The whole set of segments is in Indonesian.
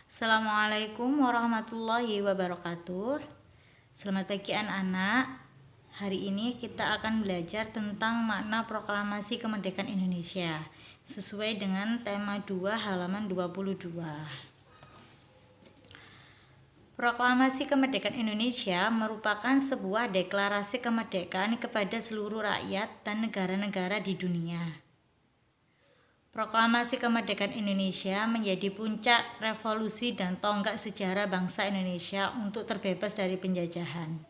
Assalamualaikum warahmatullahi wabarakatuh. Selamat pagi anak-anak. Hari ini kita akan belajar tentang makna proklamasi kemerdekaan Indonesia sesuai dengan tema 2 halaman 22. Proklamasi kemerdekaan Indonesia merupakan sebuah deklarasi kemerdekaan kepada seluruh rakyat dan negara-negara di dunia. Proklamasi kemerdekaan Indonesia menjadi puncak revolusi dan tonggak sejarah bangsa Indonesia untuk terbebas dari penjajahan.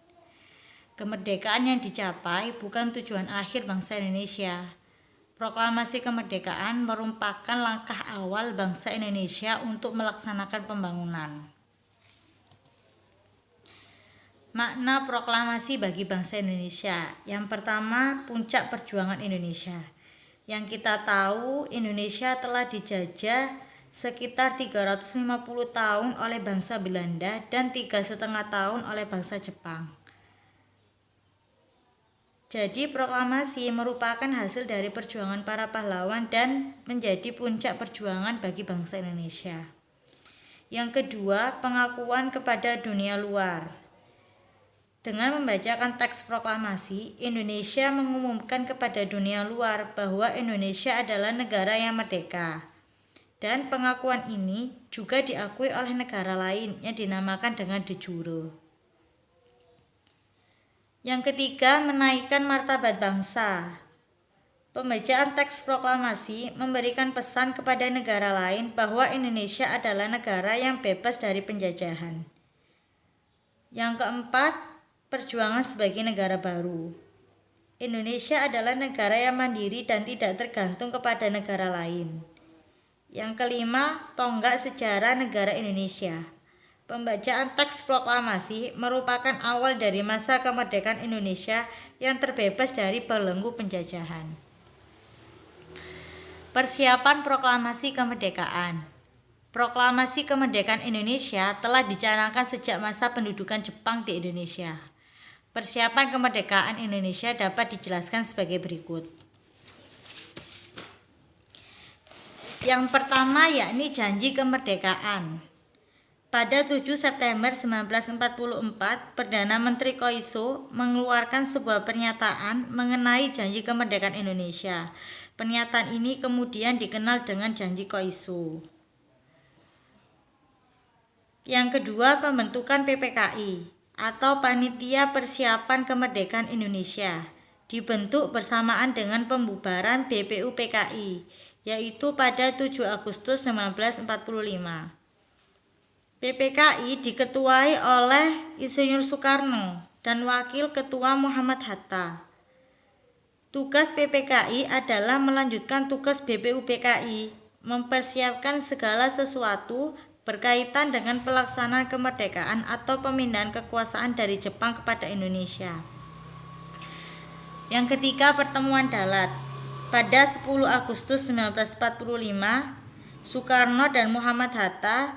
Kemerdekaan yang dicapai bukan tujuan akhir bangsa Indonesia. Proklamasi kemerdekaan merupakan langkah awal bangsa Indonesia untuk melaksanakan pembangunan. Makna proklamasi bagi bangsa Indonesia. Yang pertama, puncak perjuangan Indonesia. Yang kita tahu, Indonesia telah dijajah sekitar 350 tahun oleh bangsa Belanda dan 3,5 tahun oleh bangsa Jepang. Jadi proklamasi merupakan hasil dari perjuangan para pahlawan dan menjadi puncak perjuangan bagi bangsa Indonesia. Yang kedua, pengakuan kepada dunia luar. Dengan membacakan teks proklamasi, Indonesia mengumumkan kepada dunia luar bahwa Indonesia adalah negara yang merdeka. Dan pengakuan ini juga diakui oleh negara lain yang dinamakan dengan de jure. Yang ketiga, menaikkan martabat bangsa. Pembacaan teks proklamasi memberikan pesan kepada negara lain bahwa Indonesia adalah negara yang bebas dari penjajahan. Yang keempat, perjuangan sebagai negara baru. Indonesia adalah negara yang mandiri dan tidak tergantung kepada negara lain. Yang kelima, tonggak sejarah negara Indonesia. Pembacaan teks proklamasi merupakan awal dari masa kemerdekaan Indonesia yang terbebas dari belenggu penjajahan. Persiapan proklamasi kemerdekaan. Proklamasi kemerdekaan Indonesia telah dicanangkan sejak masa pendudukan Jepang di Indonesia. Persiapan kemerdekaan Indonesia dapat dijelaskan sebagai berikut. Yang pertama yakni janji kemerdekaan. Pada 7 September 1944, Perdana Menteri Koiso mengeluarkan sebuah pernyataan mengenai janji kemerdekaan Indonesia. Pernyataan ini kemudian dikenal dengan janji Koiso. Yang kedua, pembentukan PPKI atau Panitia Persiapan Kemerdekaan Indonesia dibentuk bersamaan dengan pembubaran BPUPKI, yaitu pada 7 Agustus 1945. PPKI diketuai oleh Insinyur Soekarno dan Wakil Ketua Muhammad Hatta. Tugas PPKI adalah melanjutkan tugas BPUPKI, mempersiapkan segala sesuatu berkaitan dengan pelaksanaan kemerdekaan atau pemindahan kekuasaan dari Jepang kepada Indonesia. Yang ketiga, pertemuan Dalat. Pada 10 Agustus 1945, Soekarno dan Muhammad Hatta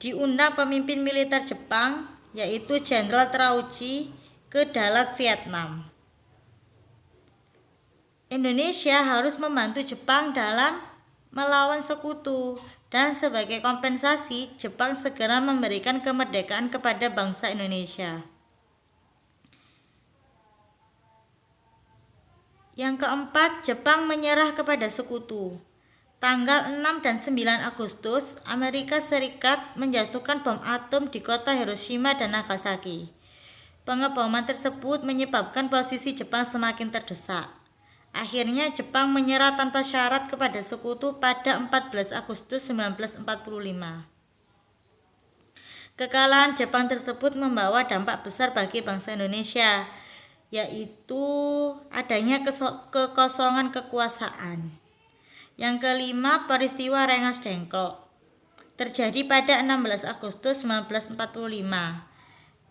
diundang pemimpin militer Jepang, yaitu Jenderal Terauchi, ke Dalat, Vietnam. Indonesia harus membantu Jepang dalam melawan sekutu, dan sebagai kompensasi, Jepang segera memberikan kemerdekaan kepada bangsa Indonesia. Yang keempat, Jepang menyerah kepada sekutu. Tanggal 6 dan 9 Agustus, Amerika Serikat menjatuhkan bom atom di kota Hiroshima dan Nagasaki. Pengeboman tersebut menyebabkan posisi Jepang semakin terdesak. Akhirnya Jepang menyerah tanpa syarat kepada sekutu pada 14 Agustus 1945. Kekalahan Jepang tersebut membawa dampak besar bagi bangsa Indonesia, yaitu adanya kekosongan kekuasaan. Yang kelima, peristiwa Rengas Dengklok. Terjadi pada 16 Agustus 1945.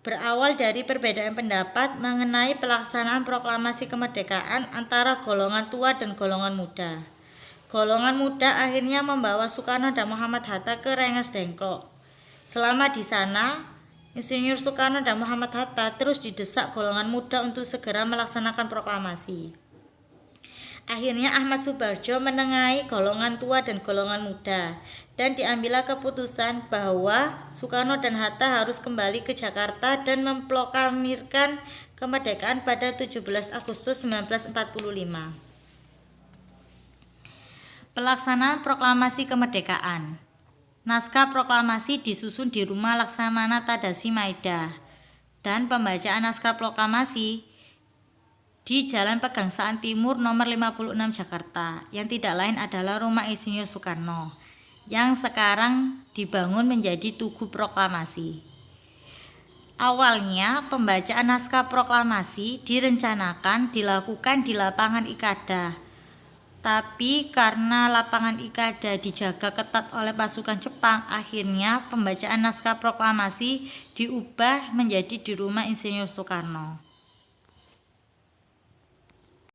Berawal dari perbedaan pendapat mengenai pelaksanaan proklamasi kemerdekaan antara golongan tua dan golongan muda. Golongan muda akhirnya membawa Soekarno dan Muhammad Hatta ke Rengas Dengklok. Selama di sana, Insinyur Soekarno dan Muhammad Hatta terus didesak golongan muda untuk segera melaksanakan proklamasi. Akhirnya Ahmad Subarjo menengahi golongan tua dan golongan muda, dan diambillah keputusan bahwa Soekarno dan Hatta harus kembali ke Jakarta dan memproklamirkan kemerdekaan pada 17 Agustus 1945. Pelaksanaan Proklamasi Kemerdekaan. Naskah proklamasi disusun di Rumah Laksamana Tadasi Maeda, dan pembacaan naskah proklamasi di Jalan Pegangsaan Timur nomor 56 Jakarta, yang tidak lain adalah Rumah Insinyur Soekarno, yang sekarang dibangun menjadi Tugu Proklamasi. Awalnya pembacaan naskah proklamasi direncanakan dilakukan di lapangan Ikada, tapi karena lapangan Ikada dijaga ketat oleh pasukan Jepang, akhirnya pembacaan naskah proklamasi diubah menjadi di Rumah Insinyur Soekarno.